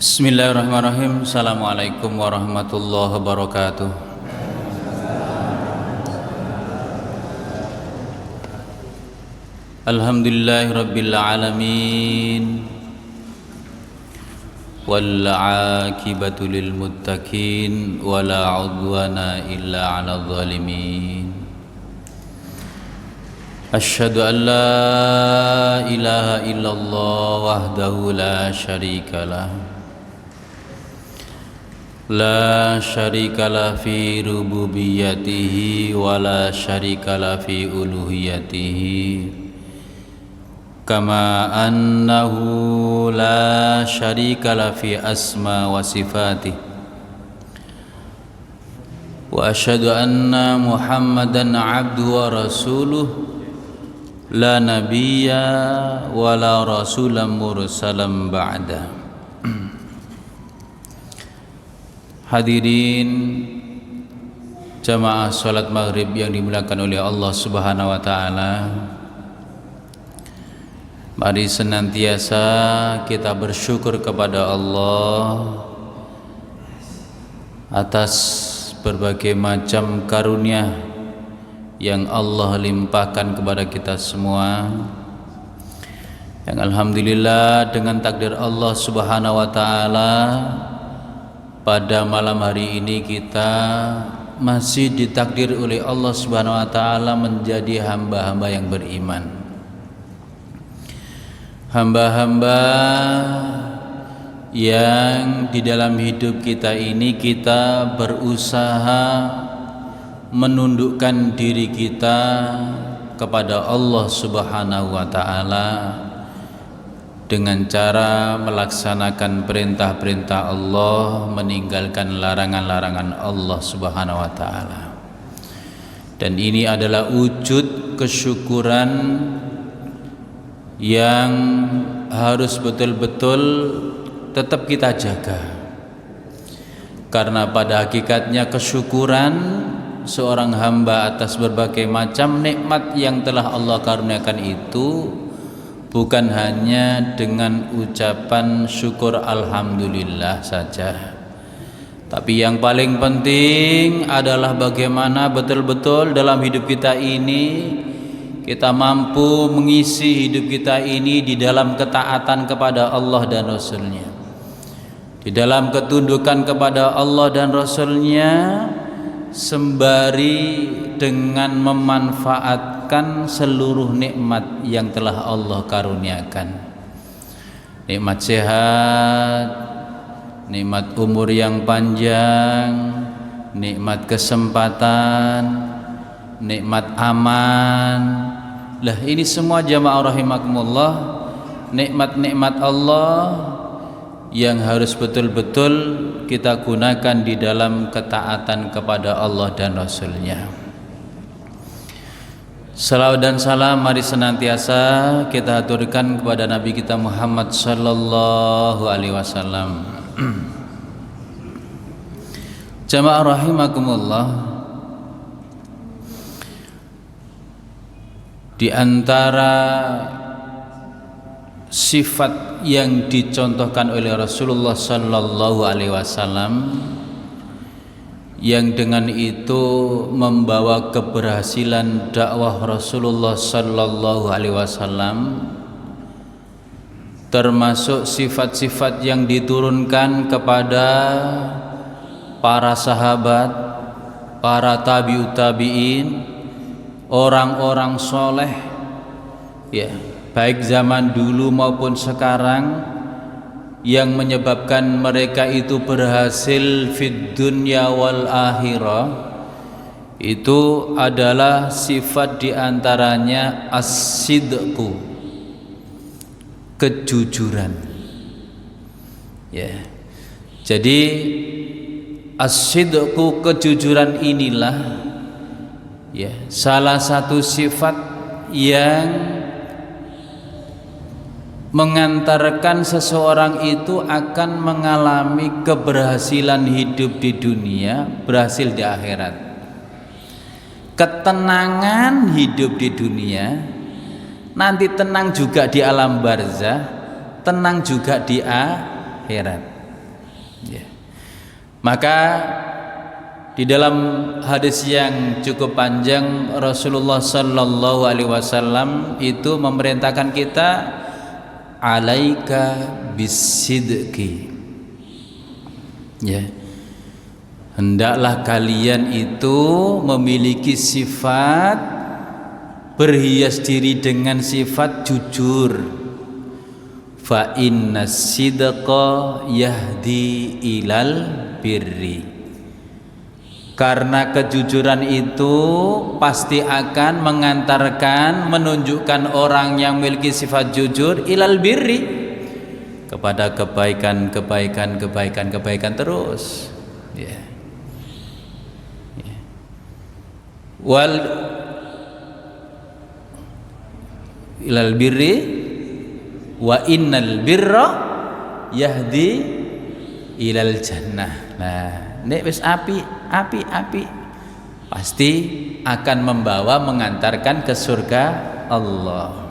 Bismillahirrahmanirrahim. Assalamualaikum warahmatullahi wabarakatuh. Alhamdulillahi rabbil alamin, wal aqibatu lil muttaqin, wala udwana illa 'alal zalimin. Asyhadu an la ilaha illallah wahdahu la syarikalah, la syarikalah fi rububiyyatihi wa la syarikalah fi uluhiyatihi, kama annahu la syarikalah fi asma wa sifatih. Wa asyhadu anna Muhammadan abduhu wa rasuluh, la nabiyya wa la rasulam mursalam ba'da. Hadirin jamaah salat maghrib yang dimuliakan oleh Allah Subhanahu wa ta'ala, mari senantiasa kita bersyukur kepada Allah atas berbagai macam karunia yang Allah limpahkan kepada kita semua, yang alhamdulillah dengan takdir Allah Subhanahu wa ta'ala pada malam hari ini kita masih ditakdir oleh Allah Subhanahu wa ta'ala menjadi hamba-hamba yang beriman, hamba-hamba yang di dalam hidup kita ini kita berusaha menundukkan diri kita kepada Allah Subhanahu wa ta'ala dengan cara melaksanakan perintah-perintah Allah, meninggalkan larangan-larangan Allah Subhanahu wa ta'ala. Dan ini adalah wujud kesyukuran yang harus betul-betul tetap kita jaga, karena pada hakikatnya kesyukuran seorang hamba atas berbagai macam nikmat yang telah Allah karuniakan itu bukan hanya dengan ucapan syukur alhamdulillah saja, tapi yang paling penting adalah bagaimana betul-betul dalam hidup kita ini kita mampu mengisi hidup kita ini di dalam ketaatan kepada Allah dan Rasul-Nya, di dalam ketundukan kepada Allah dan Rasul-Nya, sembari dengan memanfaatkan seluruh nikmat yang telah Allah karuniakan. Nikmat sehat, nikmat umur yang panjang, nikmat kesempatan, nikmat aman. Lah ini semua jamaah rahimakumullah, nikmat-nikmat Allah yang harus betul-betul kita gunakan di dalam ketaatan kepada Allah dan Rasul-Nya. Salawat dan salam mari senantiasa kita aturkan kepada Nabi kita Muhammad sallallahu alaihi wasallam. Jamaah rahimakumullah, di antara sifat yang dicontohkan oleh Rasulullah sallallahu alaihi wasallam yang dengan itu membawa keberhasilan dakwah Rasulullah sallallahu alaihi wasallam, termasuk sifat-sifat yang diturunkan kepada para sahabat, para tabi'ut tabi'in, orang-orang soleh, ya, baik zaman dulu maupun sekarang, yang menyebabkan mereka itu berhasil fid dunya wal akhirah, itu adalah sifat diantaranya as-sidqu, kejujuran, ya. Jadi as-sidqu, kejujuran inilah, ya, salah satu sifat yang mengantarkan seseorang itu akan mengalami keberhasilan hidup di dunia, berhasil di akhirat. Ketenangan hidup di dunia, nanti tenang juga di alam barzah, tenang juga di akhirat. Ya. Maka di dalam hadis yang cukup panjang Rasulullah sallallahu alaihi wasallam itu memerintahkan kita alaika bisidqi. Ya. Hendaklah kalian itu memiliki sifat berhias diri dengan sifat jujur. Fa inna sidqa yahdi ilal birri. Karena kejujuran itu pasti akan mengantarkan, menunjukkan orang yang memiliki sifat jujur ilal birri, kepada kebaikan terus. Ya. Ya. Wal ilal birri wa innal birra yahdi ilal jannah. Nah, nek wis api pasti akan membawa, mengantarkan ke surga Allah.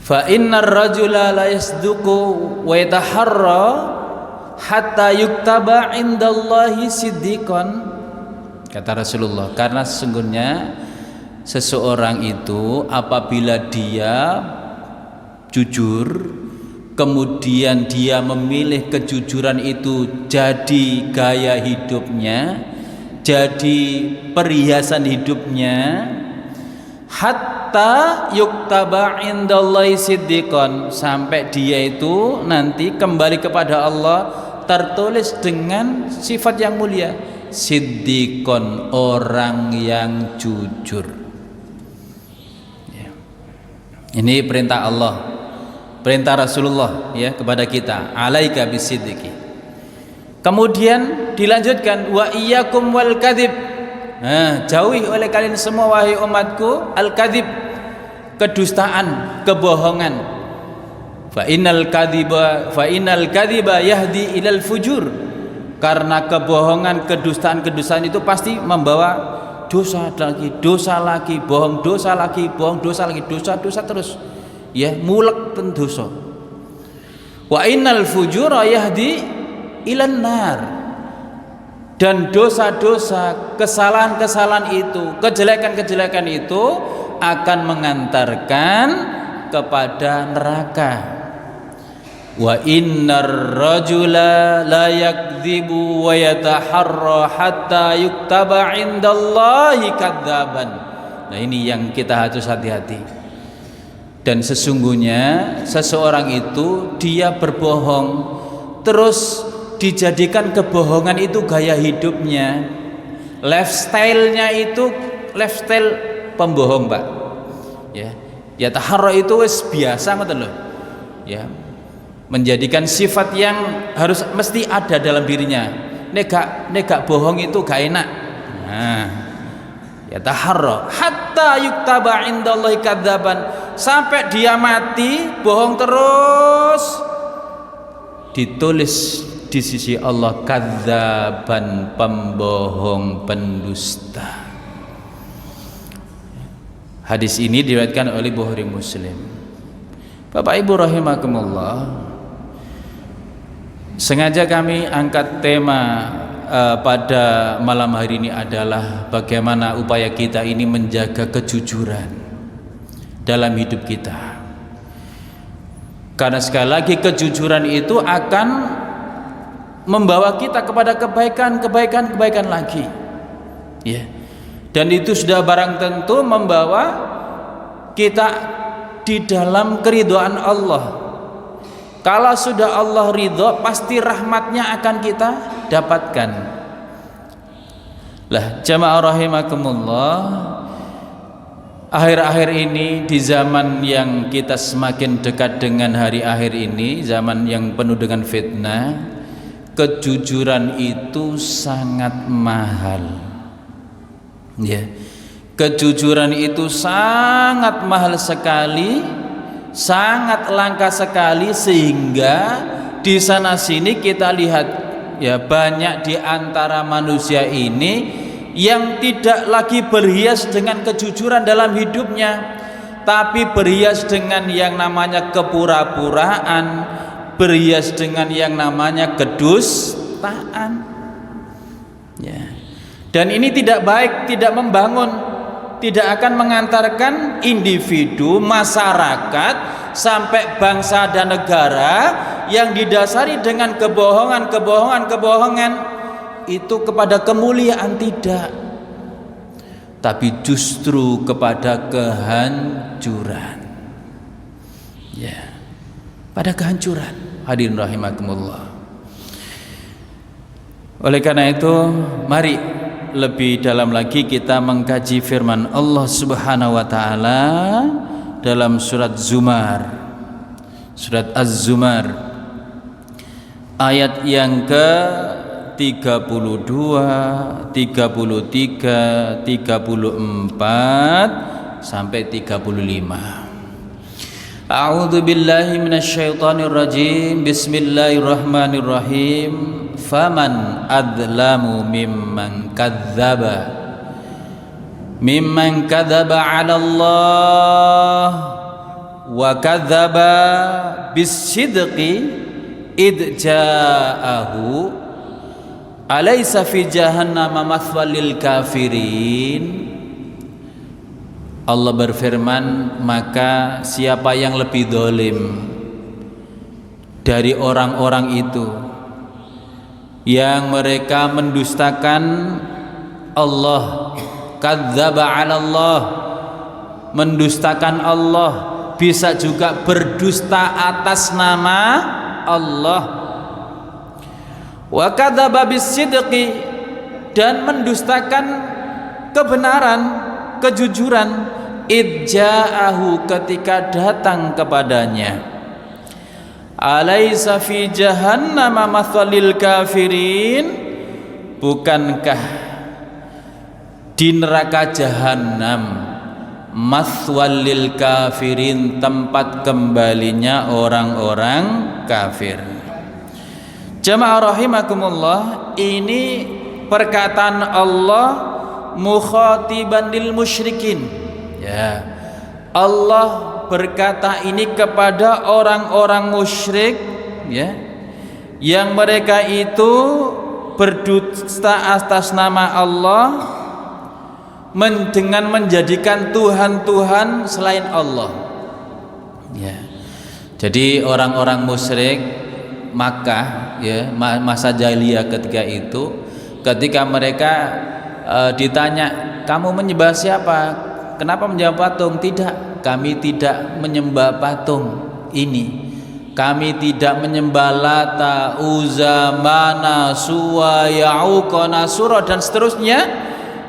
Fa innar rajula la yasduqu wa yataharra hatta yuktaba indallahi siddiqan. Kata Rasulullah, karena sesungguhnya seseorang itu apabila dia jujur, kemudian dia memilih kejujuran itu jadi gaya hidupnya, jadi perhiasan hidupnya, hatta yuktaba indallahi siddiqan, sampai dia itu nanti kembali kepada Allah tertulis dengan sifat yang mulia, siddiqan, orang yang jujur. Ini perintah Allah, perintah Rasulullah ya kepada kita, alaika bisiddiqi. Kemudian dilanjutkan wa iyyakum wal kadzib. Jauhi oleh kalian semua wahai umatku al kadzib, kedustaan, kebohongan. Fa innal kadziba yahdi ilal fujur. Karena kebohongan, kedustaan itu pasti membawa dosa lagi, bohong dosa lagi, dosa terus. Ya, mulek ten dosa. Wa innal fujura yahdi ilan nar. Dan dosa-dosa, kesalahan-kesalahan itu, kejelekan-kejelekan itu akan mengantarkan kepada neraka. Wa innar rajula la yakdzibu wa yataharra hatta yuktaba indallahi kadzaban. Nah, ini yang kita harus hati-hati. Dan sesungguhnya seseorang itu dia berbohong, terus dijadikan kebohongan itu gaya hidupnya, lifestyle-nya itu lifestyle pembohong, Pak. Ya, yataharra itu wis biasa ngoten lho. Ya, menjadikan sifat yang harus mesti ada dalam dirinya. Nek gak bohong itu gak enak. Nah, ya taharra hatta yuktaba indallahi kadzaban, sampai dia mati bohong terus, ditulis di sisi Allah kadzaban, pembohong, pendusta. Hadis ini diriwayatkan oleh Bukhari Muslim. Bapak Ibu rahimakumullah, sengaja kami angkat tema pada malam hari ini adalah bagaimana upaya kita ini menjaga kejujuran dalam hidup kita. Karena sekali lagi kejujuran itu akan membawa kita kepada kebaikan lagi. Ya. Dan itu sudah barang tentu membawa kita di dalam keridhaan Allah. Kalau sudah Allah ridho, pasti rahmatnya akan kita dapatkan. Lah, jamaah rahimakumullah, akhir-akhir ini di zaman yang kita semakin dekat dengan hari akhir ini, zaman yang penuh dengan fitnah, kejujuran itu sangat mahal. Ya, kejujuran itu sangat mahal sekali, sangat langka sekali, sehingga di sana sini kita lihat ya banyak di antara manusia ini yang tidak lagi berhias dengan kejujuran dalam hidupnya, tapi berhias dengan yang namanya kepura-puraan, berhias dengan yang namanya kedustaan. Ya. Dan ini tidak baik, tidak membangun, tidak akan mengantarkan individu, masyarakat, sampai bangsa dan negara yang didasari dengan kebohongan itu kepada kemuliaan, tidak, tapi justru kepada kehancuran. Ya, pada kehancuran. Hadirin rahimakumullah. Oleh karena itu, mari lebih dalam lagi kita mengkaji firman Allah Subhanahu wa taala dalam surat Zumar, surat Az-Zumar ayat yang ke 32, 33, 34 sampai 35. A'udzu billahi minasyaitonir rajim. Bismillahirrahmanirrahim. Faman adlamu mimman kadzdzaba 'ala Allah wa kadzdzaba bis-sidqi id ja'ahu alaysa fi jahannama mathwal lil kafirin. Allah berfirman, maka siapa yang lebih zalim dari orang-orang itu yang mereka mendustakan Allah, kadzdzaba 'ala Allah, mendustakan Allah, bisa juga berdusta atas nama Allah, wa kadzdzaba bis-sidqi, dan mendustakan kebenaran, kejujuran, idja'ahu, ketika datang kepadanya. Alaysa fi jahannama mathalil kafirin, bukankah di neraka jahanam mathwal lil kafirin, tempat kembalinya orang-orang kafir. Jamaah rahimakumullah, ini perkataan Allah mukhatiban lil musyrikin. Ya, Allah berkata ini kepada orang-orang musyrik, ya, yang mereka itu berdusta atas nama Allah dengan menjadikan Tuhan-Tuhan selain Allah. Ya. Jadi orang-orang musyrik Makkah, ya, masa jahiliyah ketika itu, ketika mereka ditanya, kamu menyembah siapa? Kenapa menyembah patung? Tidak, kami tidak menyembah patung ini. Kami tidak menyembah Lata, Uzza, Mana, Suwa, Ya'uq, Nasura, dan seterusnya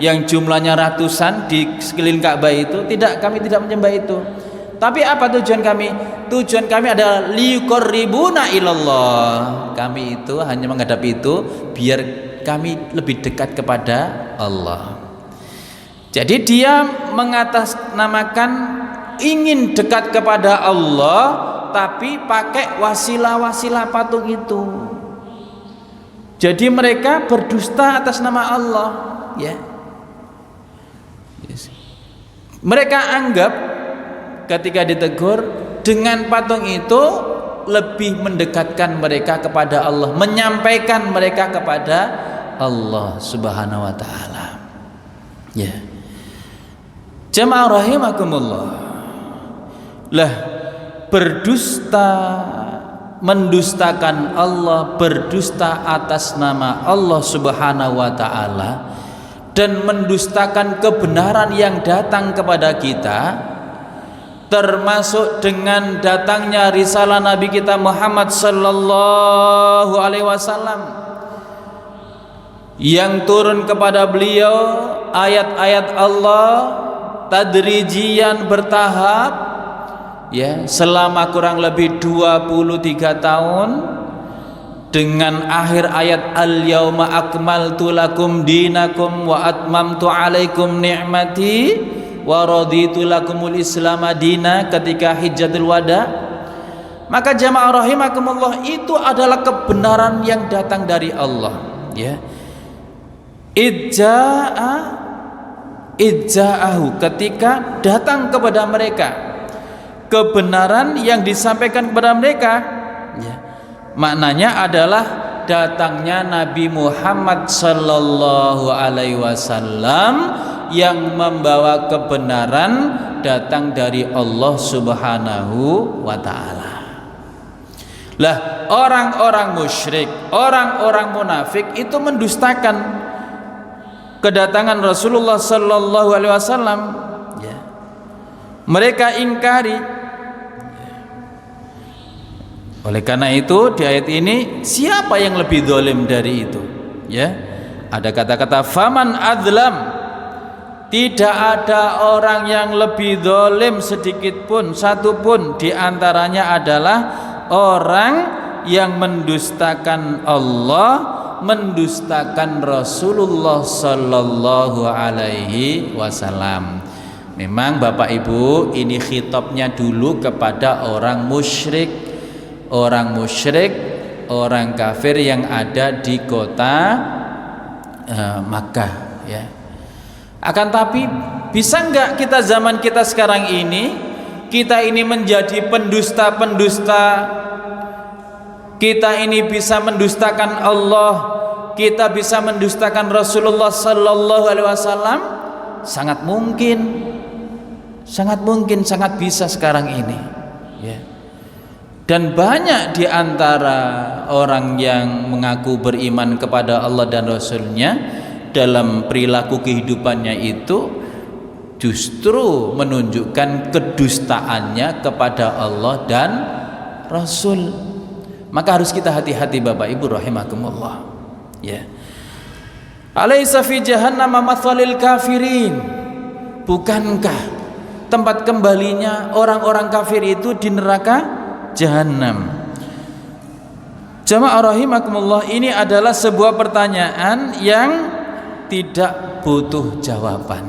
yang jumlahnya ratusan di sekeliling Ka'bah itu. Tidak, kami tidak menyembah itu. Tapi apa tujuan kami? Tujuan kami adalah liqarribuna ilallah. Kami itu hanya menghadapi itu biar kami lebih dekat kepada Allah. Jadi dia mengatasnamakan ingin dekat kepada Allah, tapi pakai wasilah-wasilah patung itu. Jadi mereka berdusta atas nama Allah, ya. Mereka anggap ketika ditegur dengan patung itu lebih mendekatkan mereka kepada Allah, menyampaikan mereka kepada Allah Subhanahu wa taala. Ya. Jamaah rahimakumullah. Lah, berdusta, mendustakan Allah, berdusta atas nama Allah Subhanahu wa taala, dan mendustakan kebenaran yang datang kepada kita, termasuk dengan datangnya risalah Nabi kita Muhammad sallallahu alaihi wasallam yang turun kepada beliau, ayat-ayat Allah tadrijian, bertahap, ya, selama kurang lebih 23 tahun, dengan akhir ayat al-yauma akmaltu lakum dinakum wa atmamtu alaikum ni'mati wa raditu lakumul islam madina ketika hijjatul wada. Maka jamaah rahimakumullah, itu adalah kebenaran yang datang dari Allah, ya. Idza'ahu, ketika datang kepada mereka kebenaran yang disampaikan kepada mereka, ya, maknanya adalah datangnya Nabi Muhammad sallallahu alaihi wasallam yang membawa kebenaran datang dari Allah Subhanahu wa taala. Lah, orang-orang musyrik, orang-orang munafik itu mendustakan kedatangan Rasulullah sallallahu alaihi wasallam, ya. Mereka ingkari. Oleh karena itu di ayat ini siapa yang lebih zalim dari itu? Ya. Ada kata-kata faman adlam. Tidak ada orang yang lebih zalim sedikit pun, satu pun, di antaranya adalah orang yang mendustakan Allah, mendustakan Rasulullah sallallahu alaihi wasallam. Memang Bapak Ibu, ini khitabnya dulu kepada orang musyrik, orang kafir yang ada di kota Makkah, ya. Akan tapi bisa enggak kita zaman kita sekarang ini, kita ini menjadi pendusta-pendusta, kita ini bisa mendustakan Allah, kita bisa mendustakan Rasulullah sallallahu alaihi wasallam? Sangat mungkin, sangat bisa sekarang ini, ya. Dan banyak di antara orang yang mengaku beriman kepada Allah dan Rasulnya, dalam perilaku kehidupannya itu justru menunjukkan kedustaannya kepada Allah dan Rasul. Maka harus kita hati-hati Bapak Ibu rahimakumullah, ya. Alaysa fi jahannam mathalil kafirin. Bukankah tempat kembalinya orang-orang kafir itu di neraka jahanam? Jamaah rahimakumullah, ini adalah sebuah pertanyaan yang tidak butuh jawaban.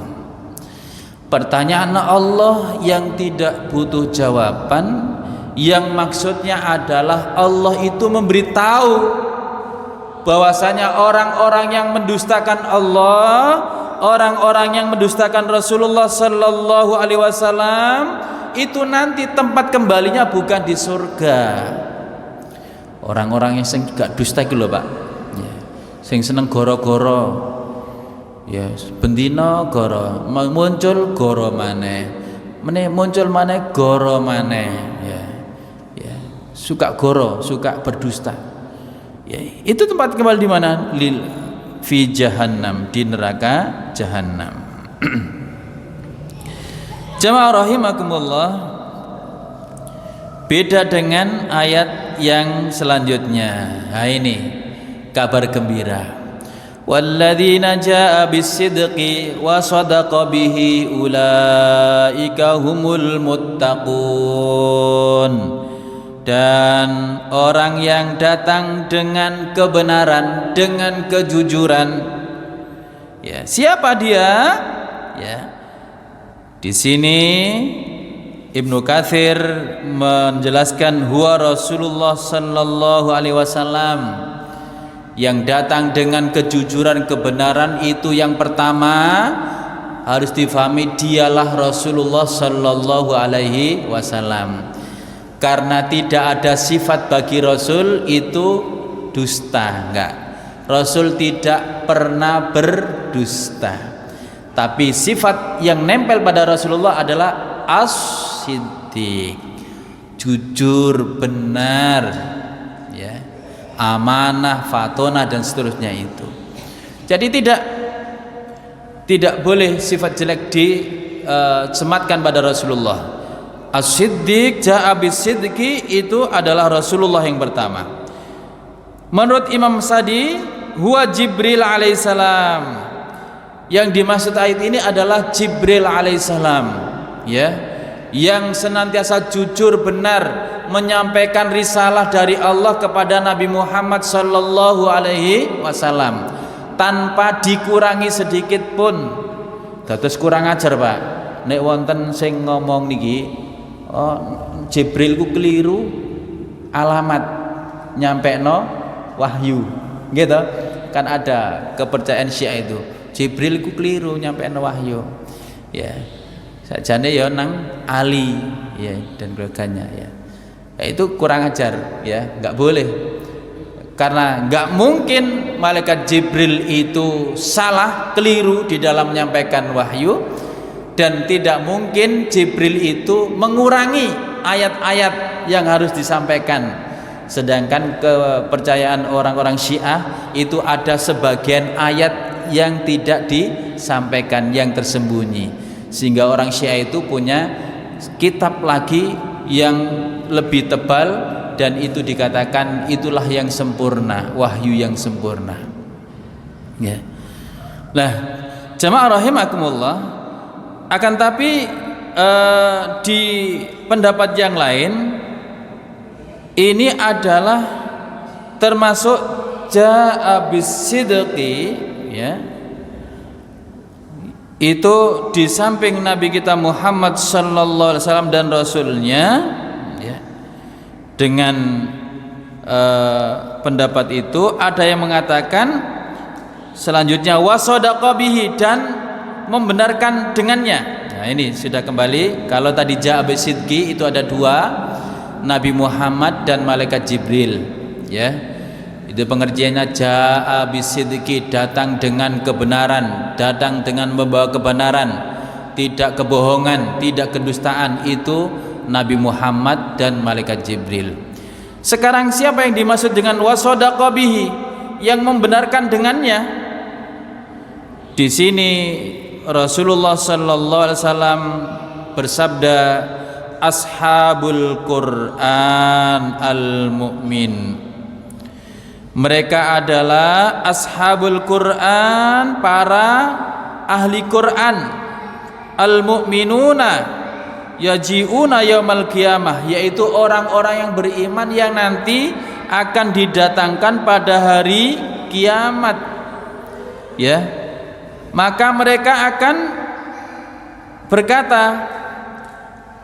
Pertanyaan Allah yang tidak butuh jawaban, yang maksudnya adalah Allah itu memberitahu bahwasanya orang-orang yang mendustakan Allah, orang-orang yang mendustakan Rasulullah sallallahu alaihi wasallam itu nanti tempat kembalinya bukan di surga. Orang-orang yang gak dusta itu loh Pak, ya. Sing seneng goro-goro, ya, bendina goro, muncul goro maneh, muncul maneh goro maneh, ya, suka goro, suka berdusta, ya. Itu tempat kembali di mana? Fi jahannam, di neraka jahannam. Jamaah rahimakumullah, beda dengan ayat yang selanjutnya. Nah, ini kabar gembira. Walladzina jaa bis-sidqi wa sadaqa bihi ulaika humul muttaqun. Dan orang yang datang dengan kebenaran, dengan kejujuran, ya, siapa dia? Ya. Di sini Ibnu Katsir menjelaskan huwa Rasulullah sallallahu alaihi wasallam, yang datang dengan kejujuran, kebenaran. Itu yang pertama harus difahami, dialah Rasulullah sallallahu alaihi wasallam. Karena tidak ada sifat bagi Rasul itu dusta, enggak. Rasul tidak pernah berdusta. Tapi sifat yang nempel pada Rasulullah adalah as-siddiq, jujur, benar, ya, amanah, fatonah, dan seterusnya itu. Jadi tidak boleh sifat jelek disematkan pada Rasulullah. As-siddiq ja'a bis-sidqi itu adalah Rasulullah yang pertama. Menurut Imam Sadi, huwa Jibril alaihissalam. Yang dimaksud ayat ini adalah Jibril alaihissalam, ya, yang senantiasa jujur, benar, menyampaikan risalah dari Allah kepada Nabi Muhammad sallallahu alaihi wasallam tanpa dikurangi sedikit pun. Dados kurang ajar Pak, nek wonten sing ngomong niki, oh, Jibril ku keliru alamat nyampekno wahyu, gitu kan. Ada kepercayaan Syiah itu, Jibril ku keliru nyampekno wahyu, ya. Sakjane ya nang Ali, ya, dan keluarganya, ya. Ya, itu kurang ajar, ya, nggak boleh. Karena nggak mungkin malaikat Jibril itu salah, keliru di dalam menyampaikan wahyu, dan tidak mungkin Jibril itu mengurangi ayat-ayat yang harus disampaikan. Sedangkan kepercayaan orang-orang Syiah itu ada sebagian ayat yang tidak disampaikan, yang tersembunyi, sehingga orang Syiah itu punya kitab lagi yang lebih tebal, dan itu dikatakan itulah yang sempurna, wahyu yang sempurna, ya. Nah, jamaah rahimakumullah, akan tapi di pendapat yang lain ini adalah termasuk jaa bisidqi, ya. Itu di samping Nabi kita Muhammad sallallahu alaihi wasallam dan rasulnya, ya. Dengan pendapat itu ada yang mengatakan selanjutnya wasadaqa bihi, dan membenarkan dengannya. Nah, ini sudah kembali. Kalau tadi jaa bisidqi itu ada dua, Nabi Muhammad dan malaikat Jibril, ya. Itu pengertiannya jaa bisidqi, datang dengan kebenaran, datang dengan membawa kebenaran, tidak kebohongan, tidak kedustaan. Itu Nabi Muhammad dan malaikat Jibril. Sekarang siapa yang dimaksud dengan wasadaqa bihi, yang membenarkan dengannya? Di sini Rasulullah sallallahu alaihi wasallam bersabda, ashabul Quran al-mu'min. Mereka adalah ashabul Quran, para ahli Quran, al-mu'minuna yaji'una yaumal qiyamah, yaitu orang-orang yang beriman yang nanti akan didatangkan pada hari kiamat, ya. Maka mereka akan berkata,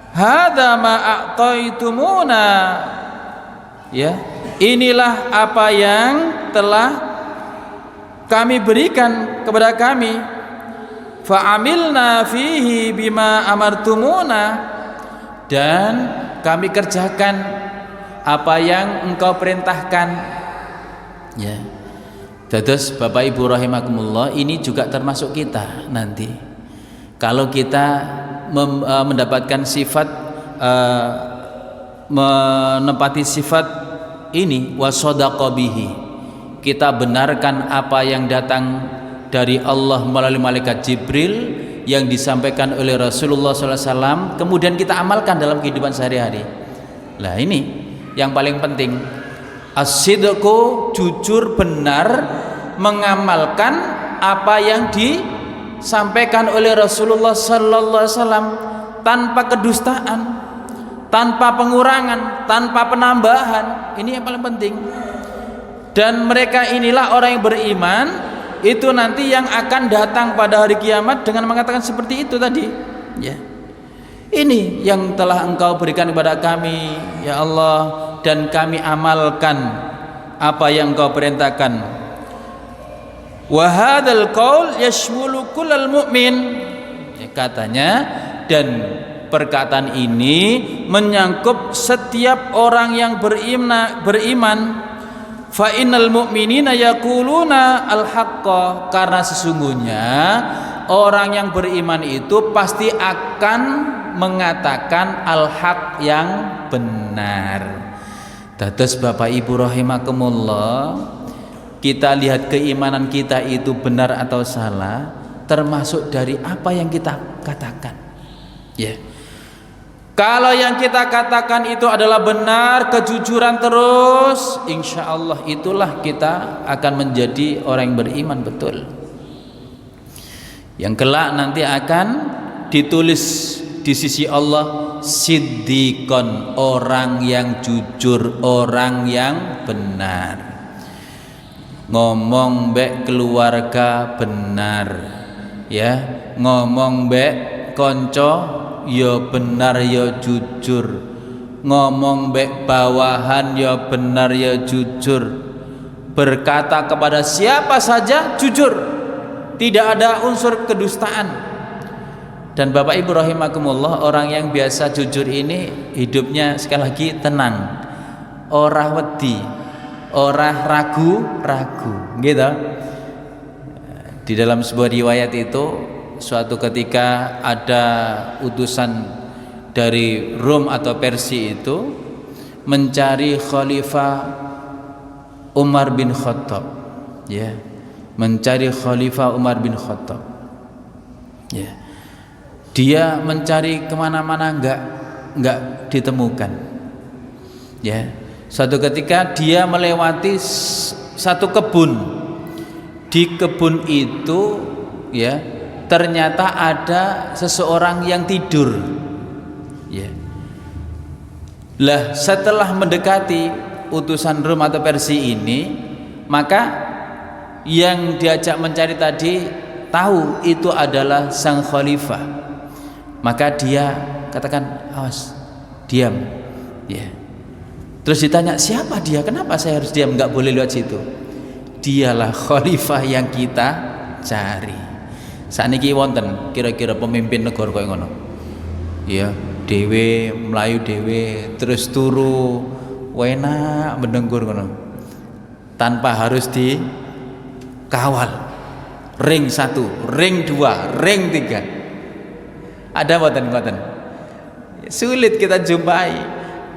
hadza ma a'taitumuna, ya, inilah apa yang telah kami berikan kepada kami, fa'amilna fihi bima amartumuna, dan kami kerjakan apa yang engkau perintahkan, ya. Terus Bapak Ibu rahimakumullah, ini juga termasuk kita nanti. Kalau kita mendapatkan sifat, menempati sifat ini wasadaqa bihi, kita benarkan apa yang datang dari Allah melalui malaikat Jibril yang disampaikan oleh Rasulullah SAW, kemudian kita amalkan dalam kehidupan sehari-hari. Nah, ini yang paling penting. As-sidqu, jujur, benar mengamalkan apa yang disampaikan oleh Rasulullah SAW, tanpa kedustaan, tanpa pengurangan, tanpa penambahan. Ini yang paling penting. Dan mereka inilah orang yang beriman, itu nanti yang akan datang pada hari kiamat dengan mengatakan seperti itu tadi, ya. Ini yang telah engkau berikan kepada kami, ya Allah, dan kami amalkan apa yang engkau perintahkan. Wa hadzal qaul yashmulu kullal mu'min, ya, katanya, dan perkataan ini menyangkup setiap orang yang beriman. Fa innal mu'minina yaquluna al-haqqa, karena sesungguhnya orang yang beriman itu pasti akan mengatakan al-haq, yang benar. Dados Bapak Ibu rahimakumullah, kita lihat keimanan kita itu benar atau salah termasuk dari apa yang kita katakan, ya. Kalau yang kita katakan itu adalah benar, kejujuran terus, insya Allah itulah kita akan menjadi orang yang beriman betul, yang kelak nanti akan ditulis di sisi Allah siddiqon, orang yang jujur, orang yang benar. Ngomong mbek keluarga benar, ya. Ngomong mbek konco ya benar, ya jujur. Ngomong mbek bawahan ya benar, ya jujur. Berkata kepada siapa saja jujur, tidak ada unsur kedustaan. Dan Bapak Ibu rahimakumullah, orang yang biasa jujur ini hidupnya sekali lagi tenang, ora wedi, ora ragu-ragu, gitu. Di dalam sebuah riwayat itu, suatu ketika ada utusan dari Rom atau Persia itu mencari Khalifah Umar bin Khattab, ya, mencari Khalifah Umar bin Khattab, ya. Dia mencari kemana-mana enggak ditemukan, ya. Suatu ketika dia melewati satu kebun. Di kebun itu, ya, ternyata ada seseorang yang tidur, ya. Lah setelah mendekati utusan Rom atau Persia ini, maka yang diajak mencari tadi tahu itu adalah sang khalifah. Maka dia katakan, awas, diam, ya. Terus ditanya, siapa dia? Kenapa saya harus diam? Nggak boleh lewat situ. Dialah khalifah yang kita cari. Saniki wonten kira-kira pemimpin negara kaya ngono, ya, dhewe melayu dhewe terus turu enak mendengkur ngono, tanpa harus dikawal. Ring 1, ring 2, ring 3. Ada mboten? Sulit kita jumpai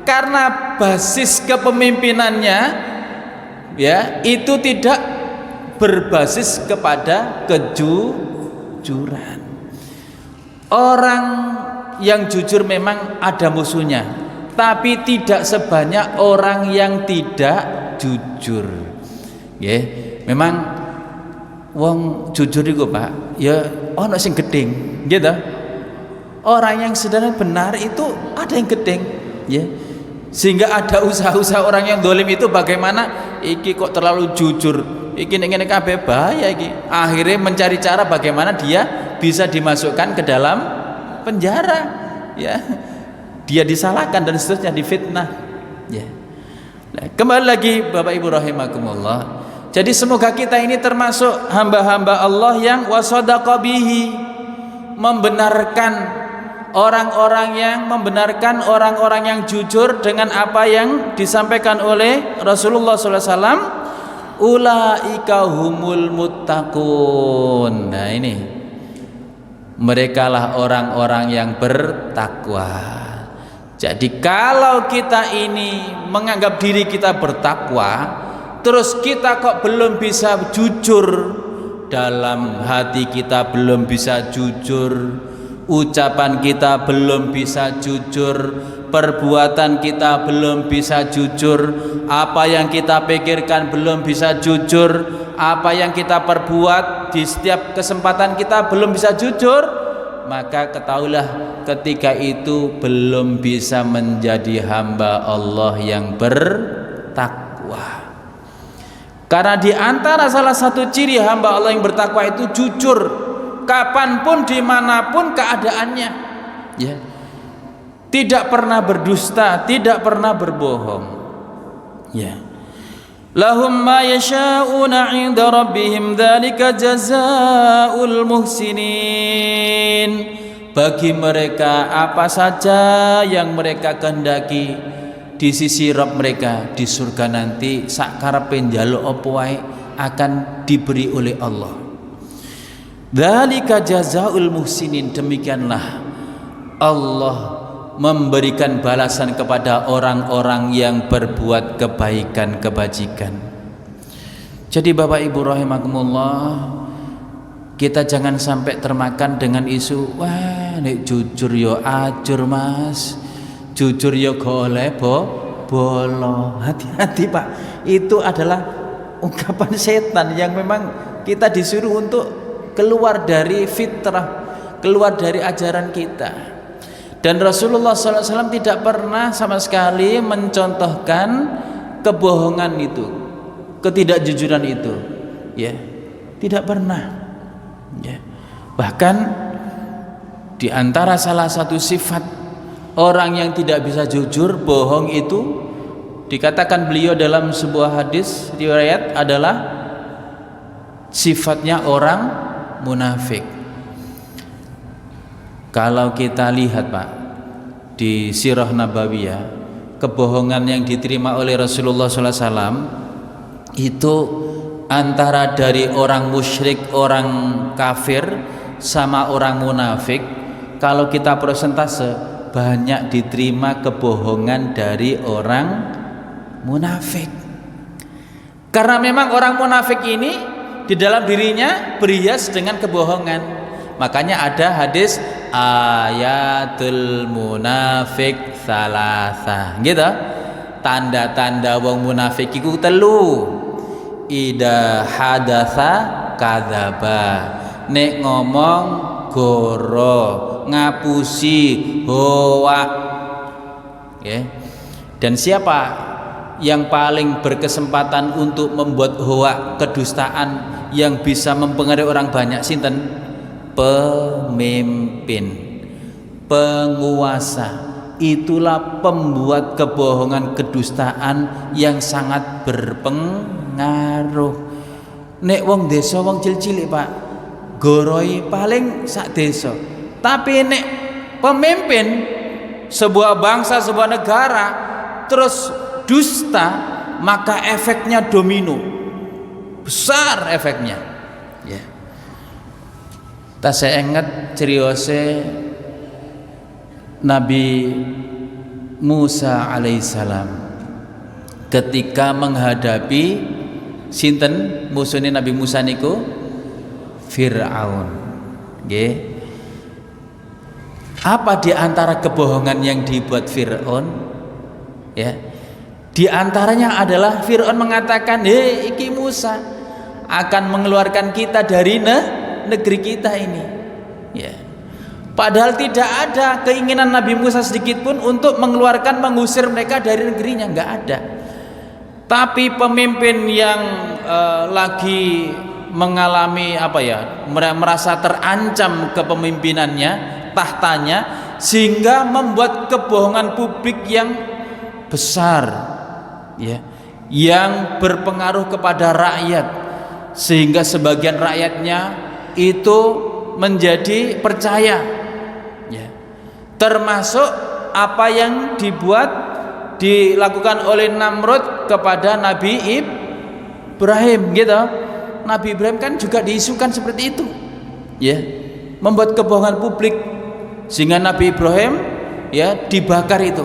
karena basis kepemimpinannya, ya, itu tidak berbasis kepada kejujuran. Orang yang jujur memang ada musuhnya, tapi tidak sebanyak orang yang tidak jujur. Ya, memang wong jujur itu Pak, ya ono sing gedeng, gitu. Orang yang sebenarnya benar itu ada yang gedeng, ya. Sehingga ada usaha-usaha orang yang dolim itu bagaimana iki kok terlalu jujur, iki ngene kabeh bahaya iki. Akhirnya mencari cara bagaimana dia bisa dimasukkan ke dalam penjara, ya. Dia disalahkan dan seterusnya, difitnah, ya. Nah, kembali lagi Bapak Ibu rahimakumullah. Jadi semoga kita ini termasuk hamba-hamba Allah yang wasadaqa bihi, membenarkan orang-orang yang jujur dengan apa yang disampaikan oleh Rasulullah SAW. Ulaika humul muttaqun. Nah ini, merekalah orang-orang yang bertakwa. Jadi kalau kita ini menganggap diri kita bertakwa, terus kita kok belum bisa jujur, dalam hati kita belum bisa jujur, ucapan kita belum bisa jujur, perbuatan kita belum bisa jujur, apa yang kita pikirkan belum bisa jujur, apa yang kita perbuat di setiap kesempatan kita belum bisa jujur, maka ketahuilah ketika itu belum bisa menjadi hamba Allah yang bertakwa. Karena di antara salah satu ciri hamba Allah yang bertakwa itu jujur, kapanpun dimanapun keadaannya, ya, tidak pernah berdusta, tidak pernah berbohong, ya. Lahum ma yasha'una 'inda rabbihim dzalika jazaa'ul muhsinin. Bagi mereka apa saja yang mereka kehendaki di sisi Rabb mereka di surga nanti, sak karepe njaluk apa wae akan diberi oleh Allah. Dzalika jazaa'ul muhsinin, demikianlah Allah memberikan balasan kepada orang-orang yang berbuat kebaikan, kebajikan. Jadi Bapak Ibu rahimakumullah, kita jangan sampai termakan dengan isu, wah nek jujur yo ajur Mas, jujur yo goleh bolo. Hati-hati Pak, itu adalah ungkapan setan yang memang kita disuruh untuk keluar dari fitrah, keluar dari ajaran kita. Dan Rasulullah SAW tidak pernah sama sekali mencontohkan kebohongan itu, ketidakjujuran itu, ya, tidak pernah, ya. Bahkan di antara salah satu sifat orang yang tidak bisa jujur, bohong itu, dikatakan beliau dalam sebuah hadis riwayat adalah sifatnya orang munafik. Kalau kita lihat Pak di Sirah Nabawiyah, kebohongan yang diterima oleh Rasulullah SAW itu antara dari orang musyrik, orang kafir sama orang munafik. Kalau kita persentase, banyak diterima kebohongan dari orang munafik. Karena memang orang munafik ini di dalam dirinya berhias dengan kebohongan. Makanya ada hadis ayatul munafik salasa, gitu. Tanda-tanda wong munafik iku telu. Ida hadatsa kadzaba, nek ngomong goro, ngapusi hoak. Okay. Dan siapa yang paling berkesempatan untuk membuat hoak, kedustaan yang bisa mempengaruhi orang banyak? Sinten? Pemimpin, penguasa. Itulah pembuat kebohongan, kedustaan yang sangat berpengaruh. Nek wong desa, wong cilik Pak, goroi paling sak desa. Tapi nek pemimpin sebuah bangsa, sebuah negara terus dusta, maka efeknya domino, besar efeknya. Ya. Saya ingat ceriose Nabi Musa alaihissalam ketika menghadapi sinten musuhnya Nabi Musa niku Fir'aun. Nggih. Apa di antara kebohongan yang dibuat Fir'aun? Ya. Di antaranya adalah Fir'aun mengatakan, iki Musa akan mengeluarkan kita dari negeri kita ini. Ya. Padahal tidak ada keinginan Nabi Musa sedikit pun untuk mengeluarkan, mengusir mereka dari negerinya, nggak ada. Tapi pemimpin yang lagi mengalami merasa terancam kepemimpinannya, tahtanya, sehingga membuat kebohongan publik yang besar, ya, yang berpengaruh kepada rakyat, sehingga sebagian rakyatnya itu menjadi percaya, ya. Termasuk apa yang dilakukan oleh Namrud kepada Nabi Ibrahim, gitu. Nabi Ibrahim kan juga diisukan seperti itu, ya, membuat kebohongan publik sehingga Nabi Ibrahim, ya, dibakar itu.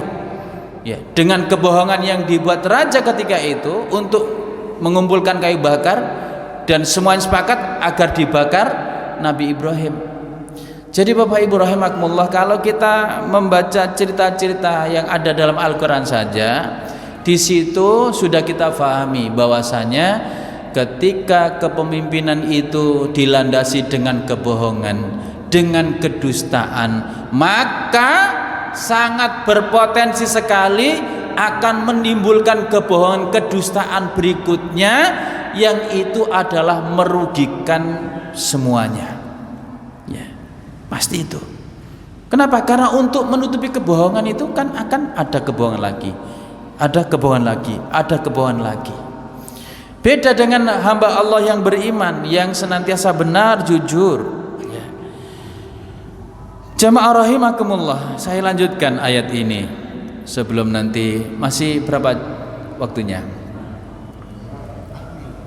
Ya, dengan kebohongan yang dibuat raja ketika itu untuk mengumpulkan kayu bakar dan semuanya sepakat agar dibakar Nabi Ibrahim. Jadi Bapak Ibu rahimakumullah, kalau kita membaca cerita-cerita yang ada dalam Al-Qur'an saja, di situ sudah kita fahami bahwasanya ketika kepemimpinan itu dilandasi dengan kebohongan, dengan kedustaan, maka sangat berpotensi sekali akan menimbulkan kebohongan, kedustaan berikutnya yang itu adalah merugikan semuanya. Ya, pasti itu. Kenapa? Karena untuk menutupi kebohongan itu kan akan ada kebohongan lagi, ada kebohongan lagi, ada kebohongan lagi. Beda dengan hamba Allah yang beriman, yang senantiasa benar, jujur. Jamaah rahimakumullah, saya lanjutkan ayat ini sebelum nanti, masih berapa waktunya?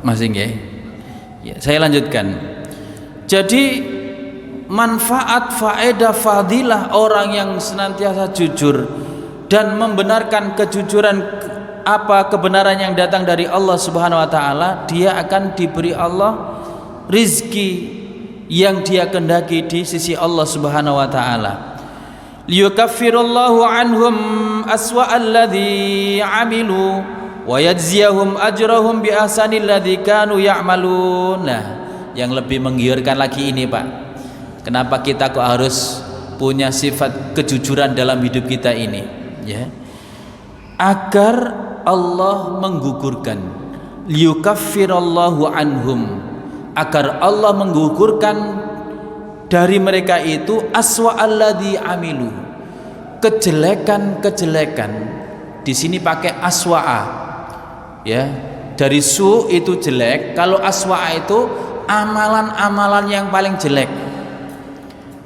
Masih nggih? Ya, saya lanjutkan. Jadi manfaat, faedah, fadilah orang yang senantiasa jujur dan membenarkan kejujuran kebenaran yang datang dari Allah Subhanahu wa taala, dia akan diberi Allah rizki yang dia kendaki di sisi Allah Subhanahu wa taala. Liyukaffirullahu anhum aswa'alladzi 'amilu wa yajziyahum ajrahum bi ahsanil ladzi kanu ya'malun. Nah, yang lebih menggiurkan lagi ini, Pak. Kenapa kita kok harus punya sifat kejujuran dalam hidup kita ini, ya? Agar Allah menggugurkan, liyukaffirullahu anhum, agar Allah menggugurkan dari mereka itu aswa'alladzi amilu, kejelekan-kejelekan. Di sini pakai aswa'a, ya. Dari su itu jelek, kalau aswa'a itu amalan-amalan yang paling jelek.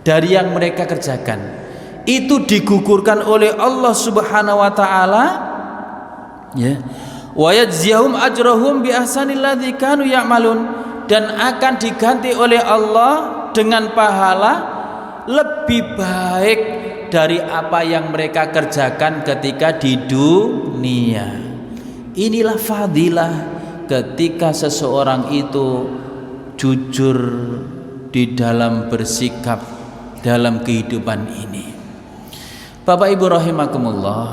dari yang mereka kerjakan itu digugurkan oleh Allah Subhanahu wa taala, ya. Wa yajzihum ajrahum bi ahsanil ladzi kanu ya'malun, dan akan diganti oleh Allah dengan pahala lebih baik dari apa yang mereka kerjakan ketika di dunia. Inilah fadilah ketika seseorang itu jujur di dalam bersikap dalam kehidupan ini. Bapak Ibu rahimakumullah,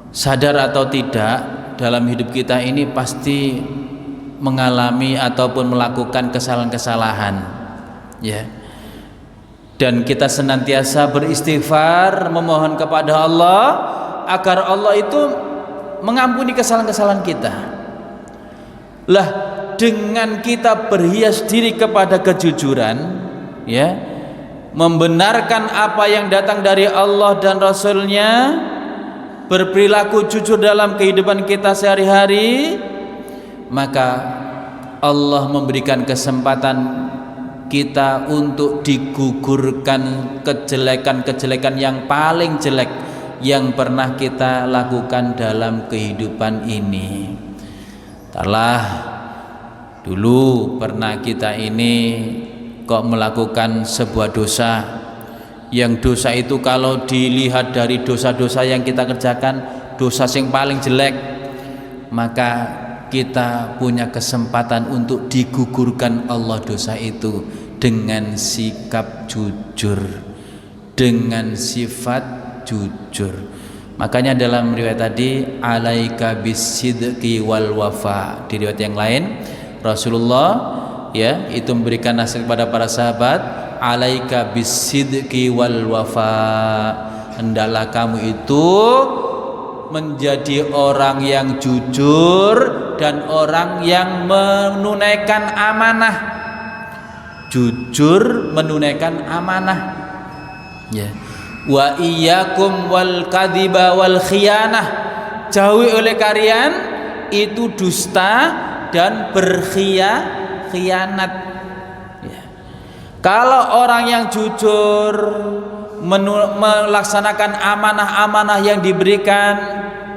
sadar atau tidak, dalam hidup kita ini pasti mengalami ataupun melakukan kesalahan-kesalahan, ya. Dan kita senantiasa beristighfar, memohon kepada Allah agar Allah itu mengampuni kesalahan-kesalahan kita. Lah, dengan kita berhias diri kepada kejujuran, ya, membenarkan apa yang datang dari Allah dan Rasul-Nya, berperilaku jujur dalam kehidupan kita sehari-hari, maka Allah memberikan kesempatan kita untuk digugurkan kejelekan-kejelekan yang paling jelek yang pernah kita lakukan dalam kehidupan ini. Entahlah, dulu pernah kita ini kok melakukan sebuah dosa, yang dosa itu kalau dilihat dari dosa-dosa yang kita kerjakan, dosa yang paling jelek, maka kita punya kesempatan untuk digugurkan Allah dosa itu dengan sikap jujur, dengan sifat jujur. Makanya dalam riwayat tadi, alaika bisidqi wal wafa, di riwayat yang lain Rasulullah, ya, itu memberikan nasihat kepada para sahabat, alaika bisidqi wal wafa, hendaklah kamu itu menjadi orang yang jujur dan orang yang menunaikan amanah. Jujur, menunaikan amanah, ya. Wa iyyakum wal kadhiba wal khiyanah, jauhi oleh kalian itu dusta dan berkhianat. Kalau orang yang jujur melaksanakan amanah-amanah yang diberikan,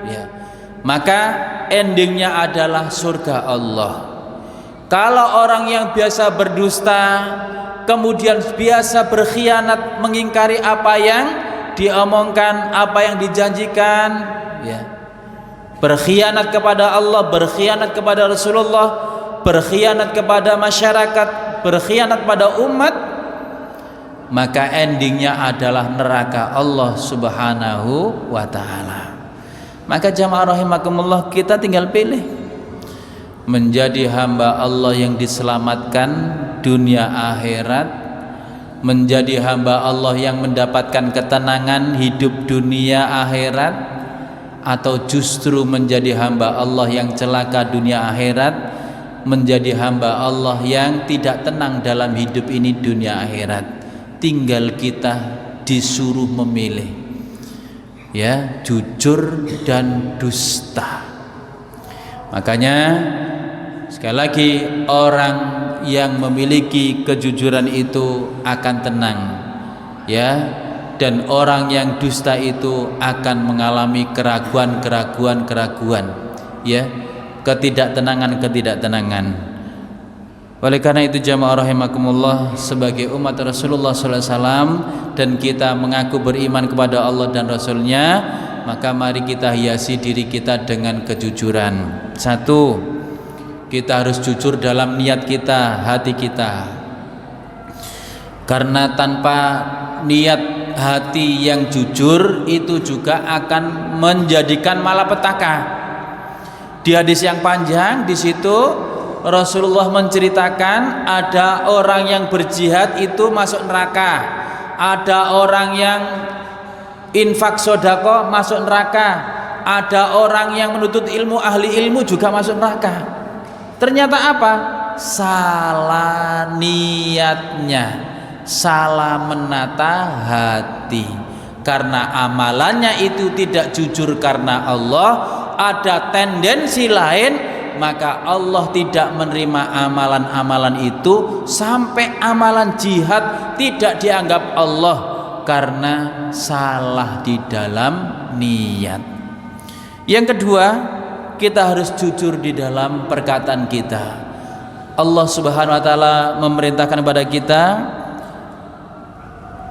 ya, maka endingnya adalah surga Allah. Kalau orang yang biasa berdusta, kemudian biasa berkhianat, mengingkari apa yang diomongkan, apa yang dijanjikan, ya, berkhianat kepada Allah, berkhianat kepada Rasulullah, berkhianat kepada masyarakat, berkhianat pada umat, maka endingnya adalah neraka Allah Subhanahu wa ta'ala. Maka jamaah rahimakumullah, kita tinggal pilih menjadi hamba Allah yang diselamatkan dunia akhirat, menjadi hamba Allah yang mendapatkan ketenangan hidup dunia akhirat, atau justru menjadi hamba Allah yang celaka dunia akhirat, menjadi hamba Allah yang tidak tenang dalam hidup ini dunia akhirat. Tinggal kita disuruh memilih, ya, jujur dan dusta. Makanya sekali lagi, orang yang memiliki kejujuran itu akan tenang, ya, dan orang yang dusta itu akan mengalami keraguan, ya, ketidaktenangan. Oleh karena itu jamaah rahimakumullah, sebagai umat Rasulullah SAW dan kita mengaku beriman kepada Allah dan Rasulnya, maka mari kita hiasi diri kita dengan kejujuran. Satu, kita harus jujur dalam niat kita, hati kita, karena tanpa niat hati yang jujur itu juga akan menjadikan malapetaka. Di hadis yang panjang di situ Rasulullah menceritakan ada orang yang berjihad itu masuk neraka, ada orang yang infak sodako masuk neraka, ada orang yang menuntut ilmu, ahli ilmu juga masuk neraka. Ternyata apa? Salah niatnya, salah menata hati, karena amalannya itu tidak jujur karena Allah. Ada tendensi lain maka Allah tidak menerima amalan-amalan itu sampai amalan jihad tidak dianggap Allah karena salah di dalam niat. Yang kedua, kita harus jujur di dalam perkataan kita. Allah Subhanahu wa taala memerintahkan kepada kita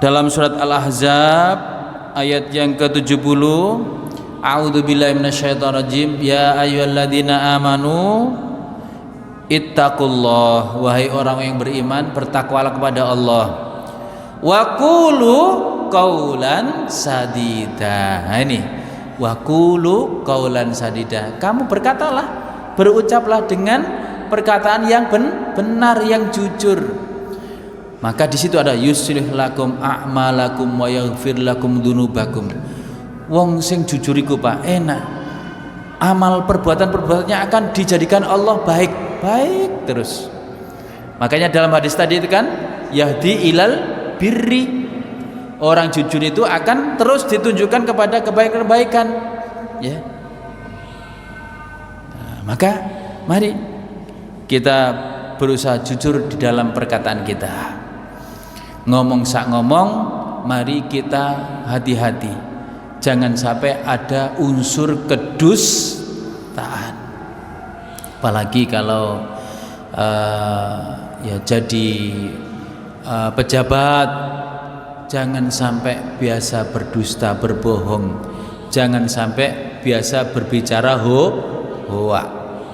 dalam surat Al-Ahzab ayat yang ke-70, A'udzubillahi minasyaitonirrajim, ya ayyuhalladzina amanu ittaqullah, wahai orang yang beriman, bertakwalah kepada Allah. Wa qulu qaulan sadida. Nah ini, wa qulu qaulan sadida. Kamu berkatalah, berucaplah dengan perkataan yang benar, yang jujur. Maka di situ ada yuslih lakum a'malakum wa yaghfir lakum dzunubakum. Wong sing jujur iku Pak enak. Amal perbuatan-perbuatannya akan dijadikan Allah baik-baik terus. Makanya dalam hadis tadi itu kan yahdi ilal birri. Orang jujur itu akan terus ditunjukkan kepada kebaikan-kebaikan, ya. Nah, maka mari kita berusaha jujur di dalam perkataan kita. Ngomong sak ngomong, mari kita hati-hati. Jangan sampai ada unsur kedustaan. Apalagi kalau ya jadi pejabat, jangan sampai biasa berdusta, berbohong. Jangan sampai biasa berbicara hoa,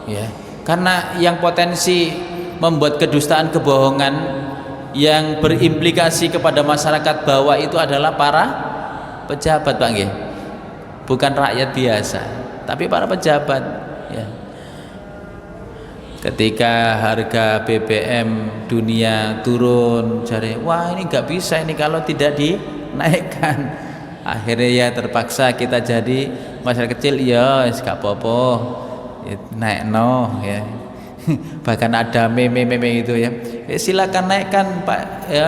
ya. Karena yang potensi membuat kedustaan, kebohongan yang berimplikasi kepada masyarakat bawah itu adalah para pejabat, Pak nggih. Bukan rakyat biasa, tapi para pejabat, ya. Ketika harga BBM dunia turun, cari, wah ini nggak bisa ini kalau tidak dinaikkan. Akhirnya ya terpaksa kita jadi masyarakat kecil, ya nggak apa-apa, naik no, ya. Bahkan ada meme itu ya, silakan naikkan Pak, ya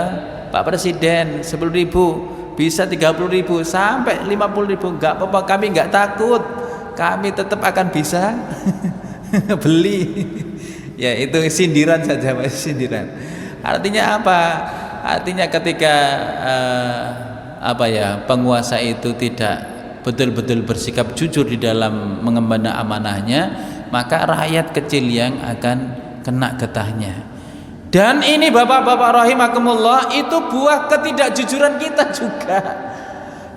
Pak Presiden 10.000. Bisa 30.000 sampai 50.000, nggak apa-apa, kami nggak takut, kami tetap akan bisa beli. Ya itu sindiran saja, Mas, sindiran. Artinya apa? Artinya ketika penguasa itu tidak betul-betul bersikap jujur di dalam mengemban amanahnya, maka rakyat kecil yang akan kena getahnya. Dan ini bapak-bapak rahimakumullah, itu buah ketidakjujuran kita juga.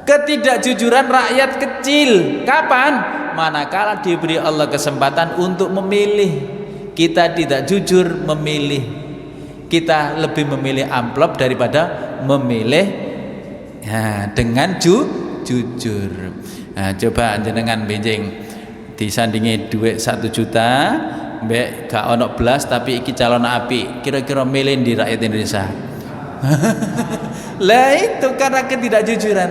Ketidakjujuran rakyat kecil. Kapan? Manakala diberi Allah kesempatan untuk memilih, kita tidak jujur memilih. Kita lebih memilih amplop daripada memilih dengan jujur. Nah, coba jenengan benjing disandingi duit 1 juta, mbek gak ono belas tapi iki calon api, kira-kira milih di rakyat Indonesia. Lah itu karena ketidakjujuran,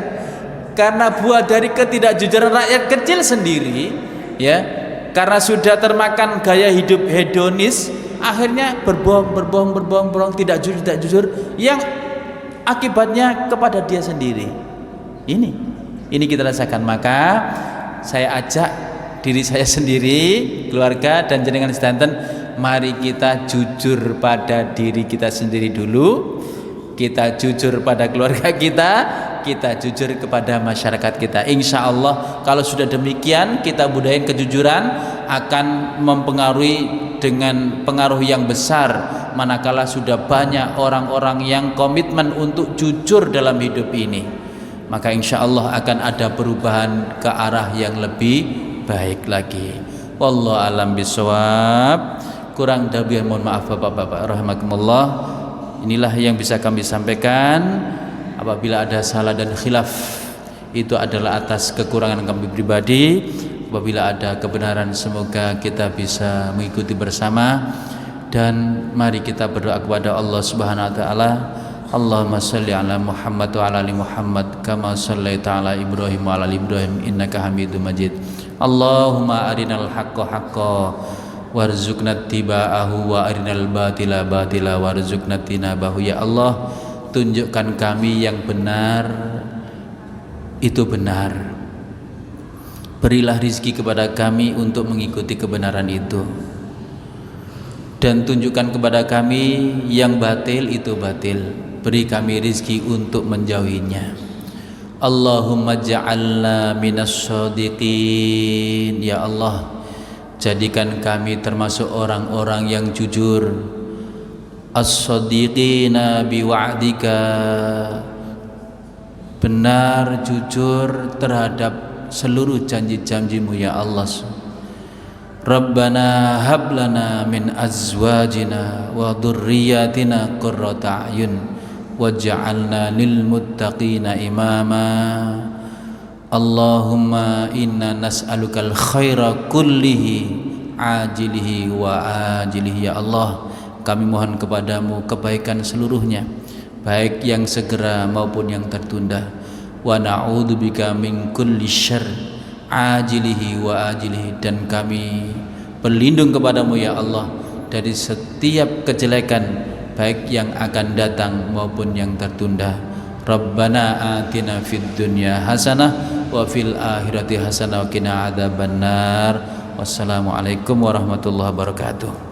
karena buah dari ketidakjujuran rakyat kecil sendiri, ya, karena sudah termakan gaya hidup hedonis, akhirnya berbohong, tidak jujur, yang akibatnya kepada dia sendiri. Ini kita rasakan. Maka saya ajak diri saya sendiri, keluarga dan jenengan sedanten, mari kita jujur pada diri kita sendiri dulu, kita jujur pada keluarga kita jujur kepada masyarakat kita. Insya Allah kalau sudah demikian, kita budayain kejujuran, akan mempengaruhi dengan pengaruh yang besar manakala sudah banyak orang-orang yang komitmen untuk jujur dalam hidup ini. Maka insya Allah akan ada perubahan ke arah yang lebih baik lagi. Wallahu alam bisawab. Kurang lebih mohon maaf Bapak-bapak rahimakumullah. Inilah yang bisa kami sampaikan. Apabila ada salah dan khilaf, itu adalah atas kekurangan kami pribadi. Apabila ada kebenaran, semoga kita bisa mengikuti bersama. Dan mari kita berdoa kepada Allah Subhanahu wa taala. Allahumma shalli ala Muhammad wa ala ali Muhammad kama shallaita ala Ibrahim wa ala ali Ibrahim innaka Hamidum Majid. Allahumma arinal haqqa haqqa warzuqna tiba'ahu wa arinal batila batila warzuqna tinabahu. Ya Allah, tunjukkan kami yang benar itu benar. Berilah rizki kepada kami untuk mengikuti kebenaran itu. dan tunjukkan kepada kami yang batil itu batil. Beri kami rizki untuk menjauhinya. Allahumma ja'alna minas shadiqin. Ya Allah, jadikan kami termasuk orang-orang yang jujur, as-shadiqina biwa'dika, benar jujur terhadap seluruh janji-janjimu ya Allah. Rabbana hablana min azwajina wa dhurriyyatina qurrata a'yun waj'alna lil muttaqina imama. Allahumma inna nas'alukal khaira kullihi ajilihi wa ajilihi. Ya Allah, kami mohon kepadamu kebaikan seluruhnya, baik yang segera maupun yang tertunda. Wa na'udzubika min kulli syarr ajilihi wa ajilihi, dan kami berlindung kepadamu ya Allah dari setiap kejelekan, baik yang akan datang maupun yang tertunda. Rabbana atina fid dunya hasanah wa fil akhirati hasanah wa qina adzabannar. Wassalamualaikum warahmatullahi wabarakatuh.